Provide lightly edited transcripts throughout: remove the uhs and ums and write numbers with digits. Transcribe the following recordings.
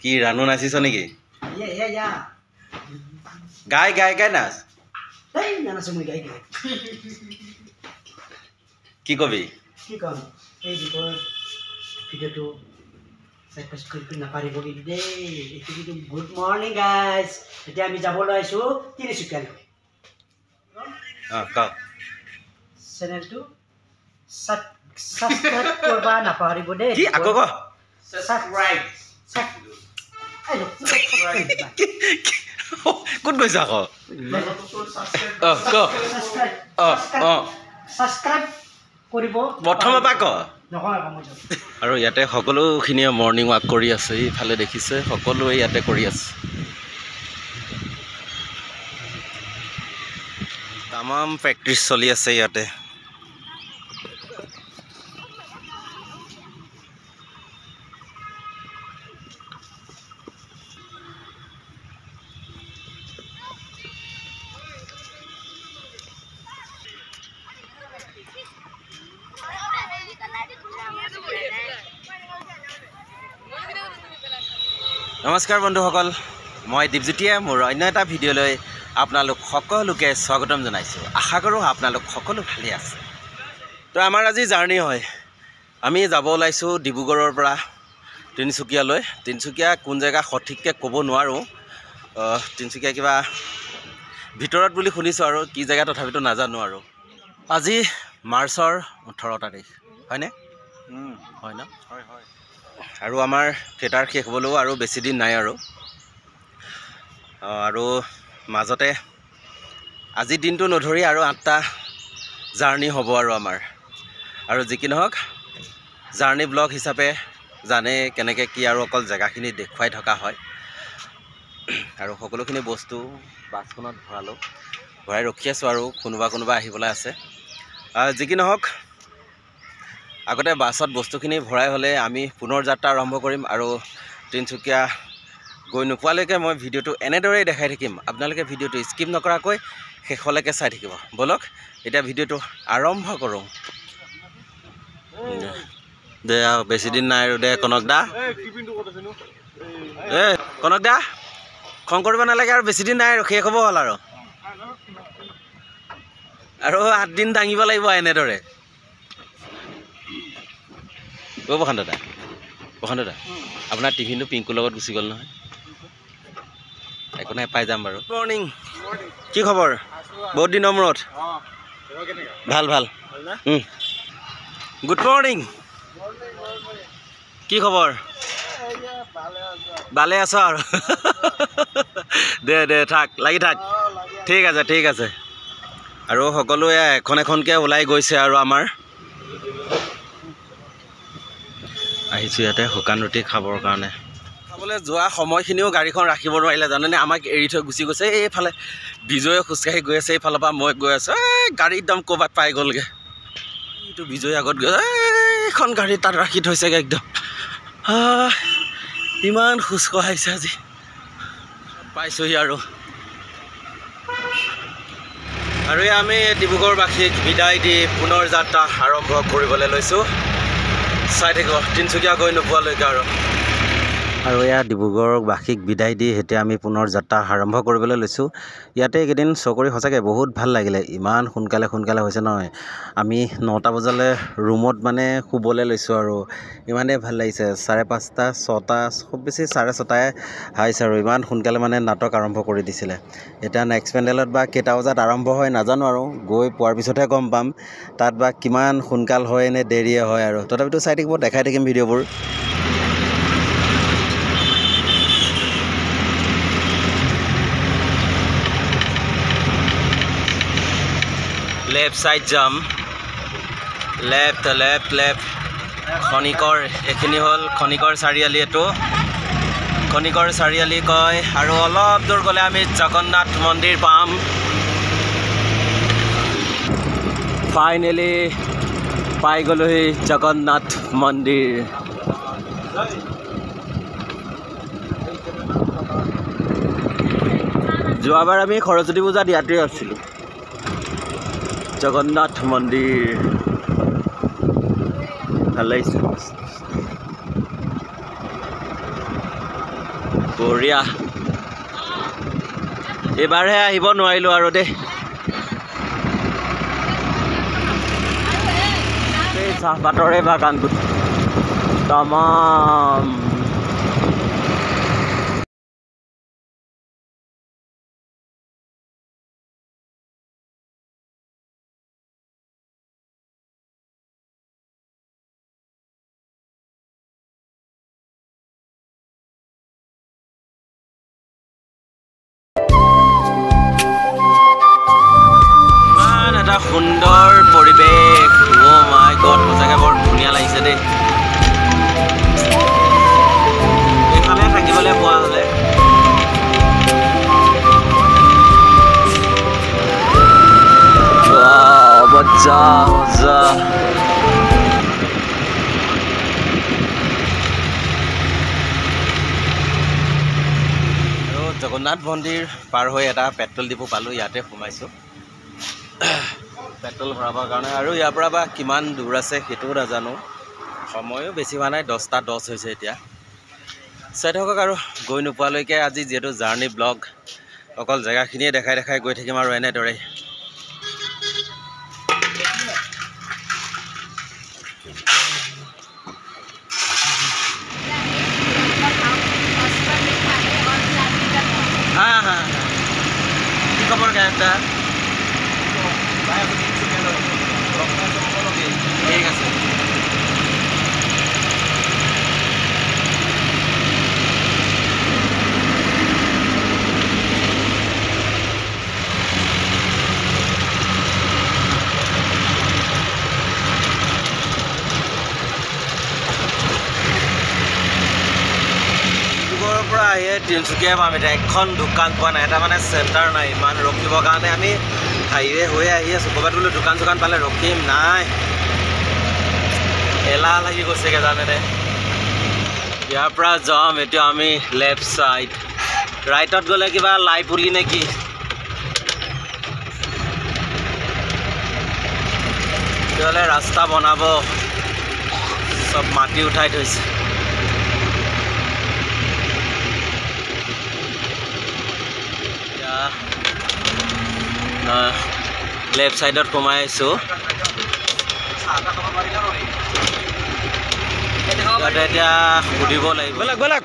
কি ৰানু নাচিছ নেকি গাই গাই গাই নাচ কি কবি কি কম এই বিষয়ে ভিডিওটো সাবস্ক্ৰাইব কৰি নাপাৰিব কিন্তু দেই এইটো কিন্তু গুড মৰ্নিং গাইজ এতিয়া আমি যাবলৈ আহিছোঁ তিনিচুকীয়ালৈ চেনেলটো সাবস্ক্ৰাইব কৰবা নাপাহৰিব দেই কি আকৌ ক সাবস্ক্ৰাইব কোন কৈছ আকৌ সাবস্ক্ৰাইব কৰিব প্ৰথমৰ পৰা ক নহয় আৰু ইয়াতে সকলোখিনিয়ে মৰ্ণিং ৱাক কৰি আছে ইফালে দেখিছে সকলোৱে ইয়াতে কৰি আছে তামাম প্ৰেক্টিছ চলি আছে ইয়াতে নমস্কাৰ বন্ধুসকল মই দীপজ্যোতিয়ে মোৰ অন্য এটা ভিডিঅ'লৈ আপোনালোক সকলোকে স্বাগতম জনাইছোঁ আশা কৰোঁ আপোনালোক সকলো ভালে আছে তো আমাৰ আজি জাৰ্ণি হয় আমি যাব ওলাইছোঁ ডিব্ৰুগড়ৰ পৰা তিনিচুকীয়ালৈ তিনিচুকীয়া কোন জেগা সঠিককৈ ক'ব নোৱাৰোঁ তিনিচুকীয়া কিবা ভিতৰত বুলি শুনিছোঁ আৰু কি জেগা তথাপিতো নাজানো আৰু আজি মাৰ্চৰ 18 তাৰিখ হয়নে হয় ন হয় হয় আৰু আমাৰ থিয়েটাৰ শেষ হ'বলৈও আৰু বেছি দিন নাই আৰু মাজতে আজি দিনটো নধৰি আৰু 8টা জাৰ্ণি হ'ব আৰু আমাৰ আৰু যি কি নহওক জাৰ্ণি ব্লগ হিচাপে জানে কেনেকৈ কি আৰু অকল জেগাখিনি দেখুৱাই থকা হয় আৰু সকলোখিনি বস্তু বাছখনত ভৰাই ৰখি আছোঁ আৰু কোনোবা আহিবলৈ আছে যি কি নহওক আগতে বাছত বস্তুখিনি ভৰাই হ'লে আমি পুনৰ যাত্ৰা আৰম্ভ কৰিম আৰু তিনিচুকীয়া গৈ নোপোৱালৈকে মই ভিডিঅ'টো এনেদৰেই দেখাই থাকিম আপোনালোকে ভিডিঅ'টো স্কিপ নকৰাকৈ শেষলৈকে চাই থাকিব বলক এতিয়া ভিডিঅ'টো আৰম্ভ কৰোঁ দে বেছি দিন নাই আৰু দে কনক দা কনক দা খং কৰিব নালাগে আৰু বেছি দিন নাই আৰু শেষ হ'ব হ'ল আৰু 8 দিন দাঙিব লাগিব এনেদৰে প্ৰশান্ত দা আপোনাৰ টিফিনটো পিংকুৰ লগত গুচি গ'ল নহয় একো নাই পাই যাম বাৰু মৰ্ণিং কি খবৰ বহুত দিনৰ মূৰত ভাল গুড মৰ্ণিং কি খবৰ ভালে আছ আৰু দে থাক লাগি থাক ঠিক আছে আৰু সকলোৱে এখনকৈ ওলাই গৈছে আৰু আমাৰ আহিছোঁ ইয়াতে শুকান ৰুটি খাবৰ কাৰণে খাবলৈ যোৱা সময়খিনিও গাড়ীখন ৰাখিব নোৱাৰিলে জানেনে আমাক এৰি থৈ গুচি গৈছে এইফালে বিজয়ে খোজকাঢ়ি গৈ আছে এইফালৰ পৰা মই গৈ আছোঁ গাড়ী একদম ক'ৰবাত পাই গ'লগৈ এইটো বিজয় আগত গৈ এইখন গাড়ী তাত ৰাখি থৈছেগৈ একদম ইমান খোজ কঢ়াইছে আজি পাইছোঁহি আৰু আমি ডিব্ৰুগড়বাসীক বিদায় দি পুনৰ যাত্ৰা আৰম্ভ কৰিবলৈ লৈছোঁ চাই থাকিব তিনিচুকীয়া গৈ নোপোৱালৈকে আৰু এয়া ডিব্ৰুগড়বাসীক বিদায় দি এতিয়া আমি পুনৰ যাত্ৰা আৰম্ভ কৰিবলৈ লৈছোঁ ইয়াতে এইকেইদিন চকৰি সঁচাকৈ বহুত ভাল লাগিলে ইমান সোনকালে হৈছে নহয় আমি 9টা বজালৈ ৰুমত মানে শুবলৈ লৈছোঁ আৰু ইমানেই ভাল লাগিছে 5:30 6টা খুব বেছি 6:30 হাইছে আৰু ইমান সোনকালে মানে নাটক আৰম্ভ কৰি দিছিলে এতিয়া নেক্সট পেণ্ডেলত বা কেইটা বজাত আৰম্ভ হয় নাজানো আৰু গৈ পোৱাৰ পিছতহে গম পাম তাত বা কিমান সোনকাল হয় নে দেৰিয়ে হয় আৰু তথাপিতো চাই থাকিব দেখাই থাকিম ভিডিঅ'বোৰ লেফট সাইড যাম লেফট খনিকৰ এইখিনি হ'ল খনিকৰ চাৰিআলি এইটো খনিকৰ চাৰিআলি কয় আৰু অলপ দূৰ গ'লে আমি জগন্নাথ মন্দিৰ পাম ফাইনেলি পাই গ'লোহি জগন্নাথ মন্দিৰ যোৱাবাৰ আমি সৰস্বতী পূজাত ইয়াতে আছিলোঁ জগন্নাথ মন্দিৰ ভাল লাগিছে বঢ়িয়া এইবাৰহে আহিব নোৱাৰিলোঁ আৰু দেই এই চাহপাতৰে বাগান তামাম সুন্দৰ পৰিৱেশ অ' মাই গড সঁচাকৈ বৰ ধুনীয়া লাগিছে দেই এইফালে থাকিবলৈ পোৱা হ'লে মজা মজা আৰু জগন্নাথ মন্দিৰ পাৰ হৈ এটা পেট্ৰল ডিপু পালোঁ ইয়াতে সোমাইছোঁ পেট্ৰল ভৰাবৰ কাৰণে আৰু ইয়াৰ পৰা বা কিমান দূৰ আছে সেইটোও নাজানো সময়ো বেছি হোৱা নাই 10টা 10 হৈছে এতিয়া চাই থাকক আৰু গৈ নোপোৱালৈকে আজি যিহেতু জাৰ্ণি ব্লগ অকল জেগাখিনিয়ে দেখাই দেখাই গৈ থাকিম আৰু এনেদৰে হা হা কি খবৰ গায়কটা ঠিক আছে ডিব্ৰুগড়ৰ পৰা আহিয়ে তিনিচুকীয়া পাম এতিয়া এখন দোকান পোৱা নাই এটা মানে চেণ্টাৰ নাই ইমান ৰখিবৰ কাৰণে আমি হাইৱে হৈ আহি আছোঁ ক'ৰবাত বোলো দোকান চোকান পালে ৰখিম নাই এলাহ লাগি গৈছেগৈ জানেনে ইয়াৰ পৰা যাম এতিয়া আমি লেফ্ট ছাইড ৰাইটত গ'লে কিবা লাই পুলি নে কি তেতিয়াহ'লে ৰাস্তা বনাব চব মাটি উঠাই থৈছে লেফ্ট সাইডত সোমাই আছোঁ এতিয়া সুধিব লাগিব ব'লক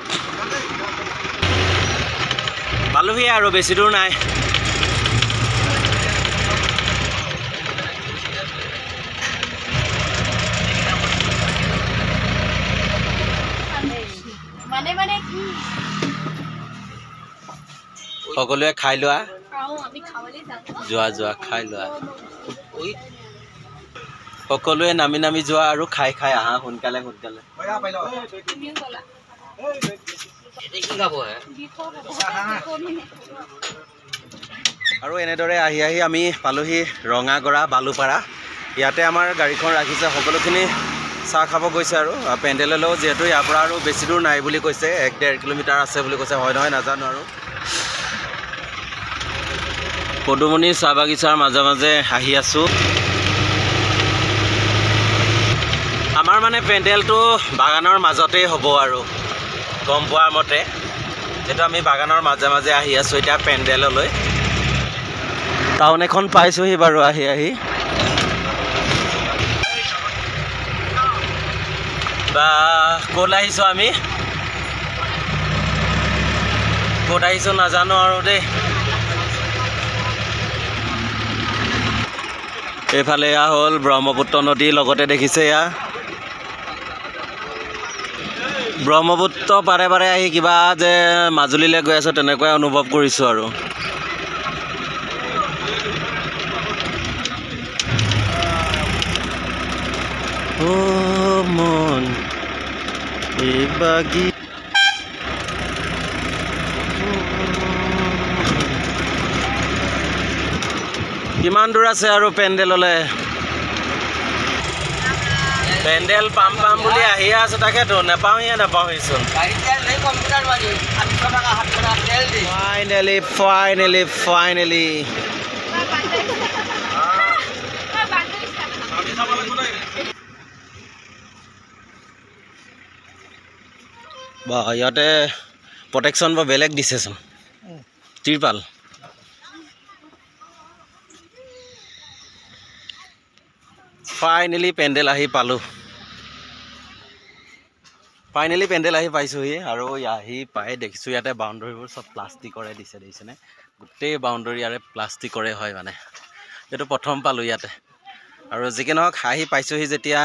পালোহি আৰু বেছি দূৰ নাই সকলোৱে খাই লোৱা যোৱা যোৱা খাই লোৱা সকলোৱে নামি নামি যোৱা আৰু খাই খাই আহা সোনকালে সোনকালে আৰু এনেদৰে আহি আহি আমি পালোহি ৰঙাগড়া বালুপাৰা ইয়াতে আমাৰ গাড়ীখন ৰাখিছে সকলোখিনি চাহ খাব গৈছে আৰু পেণ্ডেললৈও যিহেতু ইয়াৰ পৰা আৰু বেছি দূৰ নাই বুলি কৈছে 1-1.5 কিলোমিটাৰ আছে বুলি কৈছে হয় নহয় নাজানো আৰু পদুমণি চাহ বাগিচাৰ মাজে মাজে আহি আছোঁ আমাৰ মানে পেণ্ডেলটো বাগানৰ মাজতেই হ'ব আৰু গম পোৱাৰ মতে যেটো আমি বাগানৰ মাজে মাজে আহি আছোঁ এতিয়া পেণ্ডেললৈ টাউন এখন পাইছোঁহি বাৰু আহি আহি বা ক'ত আহিছোঁ আমি ক'ত আহিছোঁ নাজানো আৰু দেই এইফালে এয়া হ'ল ব্ৰহ্মপুত্ৰ নদী লগতে দেখিছে এয়া ব্ৰহ্মপুত্ৰ পাৰে পাৰে আহি কিবা যে মাজুলীলৈ গৈ আছোঁ তেনেকুৱাই অনুভৱ কৰিছোঁ আৰু মন এইবাগি কিমান দূৰ আছে আৰু পেণ্ডেললৈ পেণ্ডেল পাম পাম বুলি আহি আছোঁ তাকেতো নাপাওঁহিচোন ফাইনেলি বা ইয়াতে প্ৰটেকশ্যন বা বেলেগ দিছেচোন তিৰপাল ফাইনেলি পেণ্ডেল আহি পালোঁ পাইছোঁহি আৰু আহি পাই দেখিছোঁ ইয়াতে বাউণ্ডেৰীবোৰ চব প্লাষ্টিকৰে দিছে দেখিছেনে গোটেই বাউণ্ডেৰী ইয়াৰে প্লাষ্টিকৰে হয় মানে এইটো প্ৰথম পালোঁ ইয়াতে আৰু যিকি নহওক আহি পাইছোঁহি যেতিয়া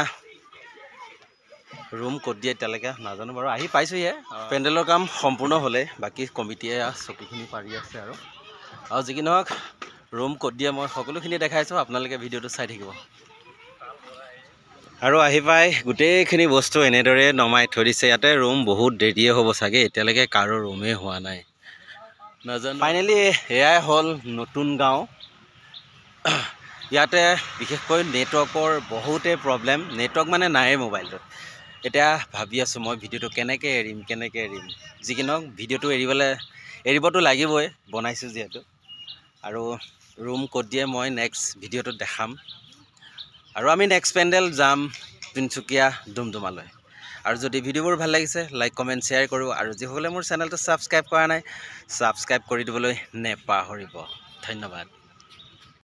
ৰুম ক'ত দিয়ে এতিয়ালৈকে নাজানো বাৰু আহি পাইছোঁহিহে পেণ্ডেলৰ কাম সম্পূৰ্ণ হ'লে বাকী কমিটিয়ে চকীখিনি পাৰি আছে আৰু যিকি নহওক ৰুম ক'ত দিয়ে মই সকলোখিনি দেখাইছোঁ আপোনালোকে ভিডিঅ'টো চাই থাকিব আৰু আহি পাই গোটেইখিনি বস্তু এনেদৰে নমাই থৈ দিছে ইয়াতে ৰুম বহুত দেৰিয়ে হ'ব চাগে এতিয়ালৈকে কাৰো ৰুমেই হোৱা নাই নাজানো ফাইনেলি এয়াই হ'ল নতুন গাঁও ইয়াতে বিশেষকৈ নেটৱৰ্কৰ বহুতেই প্ৰব্লেম নেটৱৰ্ক মানে নায়েই মোবাইলটোত এতিয়া ভাবি আছোঁ মই ভিডিঅ'টো কেনেকৈ এৰিম যিকি নহওক ভিডিঅ'টো এৰিবতো লাগিবই বনাইছোঁ যিহেতু আৰু ৰুম ক'ত দিয়ে মই নেক্সট ভিডিঅ'টোত দেখাম আৰু আমি নেক্সট পেণ্ডেল যাম তিনিচুকীয়া ডুমডুমালৈ আৰু যদি ভিডিঅ'বোৰ ভাল লাগিছে লাইক কমেণ্ট শ্বেয়াৰ কৰোঁ আৰু যিসকলে মোৰ চেনেলটো ছাবস্ক্ৰাইব কৰা নাই ছাবস্ক্ৰাইব কৰি দিবলৈ নেপাহৰিব ধন্যবাদ